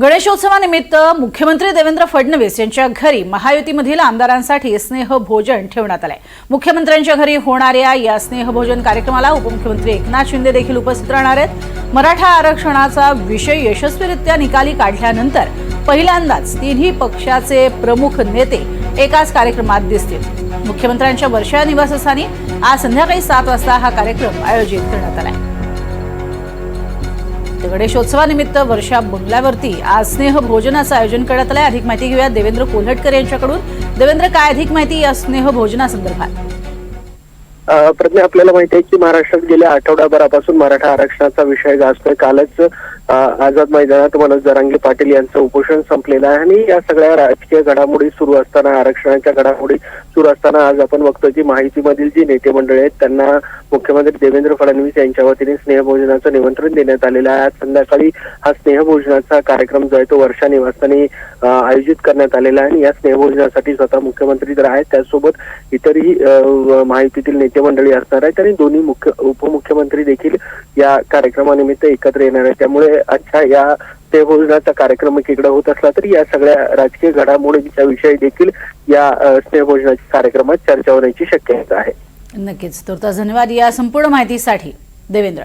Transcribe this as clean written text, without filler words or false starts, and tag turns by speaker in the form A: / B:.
A: गणेशोत्सवानिमित्त मुख्यमंत्री देवेंद्र फडणवीस यांच्या घरी महायुतीमधील आमदारांसाठी स्नेहभोजन ठेवण्यात आले। मुख्यमंत्र्यांच्या घरी होणाऱ्या या स्नेहभोजन कार्यक्रमाला उपमुख्यमंत्री एकनाथ शिंदे देखील उपस्थित राहणार आहेत। मराठा आरक्षणाचा विषय यशस्वीरित्या निकाली काढल्यानंतर पहिल्यांदाच तिन्ही पक्षाचे प्रमुख नेते एकाच कार्यक्रमात दिसतील। मुख्यमंत्र्यांच्या वर्षा निवासस्थानी आज संध्याकाळी 7 वाजता हा कार्यक्रम आयोजित करण्यात आला आहे। गणेशोत्सवानिमित्त वर्षा बंगल्यावरती आज स्नेह भोजनाचं आयोजन करण्यात आलंय। अधिक माहिती घेऊया देवेंद्र कोल्हटकर यांच्याकडून। देवेंद्र, काय अधिक माहिती या स्नेह भोजनासंदर्भात?
B: प्रज्ञा, आपल्याला माहिती आहे की महाराष्ट्रात गेल्या आठवडाभरापासून मराठा आरक्षणाचा विषय गाजतोय। कालच आझाद मैदानात मनोज जरांगे पाटील यांचं उपोषण संपलेलं आहे आणि या सगळ्या राजकीय घडामोडी सुरू असताना, आरक्षणाच्या घडामोडी सुरू असताना आज आपण बघतो की महायुतीमधील जी नेते मंडळी आहेत त्यांना मुख्यमंत्री देवेंद्र फडणवीस यांच्या वतीने स्नेहभोजनाचं निमंत्रण देण्यात आलेलं आहे। आज संध्याकाळी हा स्नेहभोजनाचा कार्यक्रम जो आहे तो वर्षा निवासस्थानी आयोजित करण्यात आलेला आहे आणि या स्नेहभोजनासाठी स्वतः मुख्यमंत्री तर आहेत, त्याचसोबत इतरही महायुतीतील नेते मंडळी असणार आहेत आणि दोन्ही उपमुख्यमंत्री देखील या कार्यक्रमानिमित्त एकत्र येणार आहेत। त्यामुळे आजच्या या स्नेहभोजनाचा कार्यक्रम एकीकडे होत असला तरी या सगळ्या राजकीय घडामोडींच्या विषयी देखील या स्नेहभोजनाच्या कार्यक्रमात चर्चा होण्याची शक्यता आहे।
A: नक्कीच। तुर्तास धन्यवाद या संपूर्ण माहितीसाठी देवेंद्र।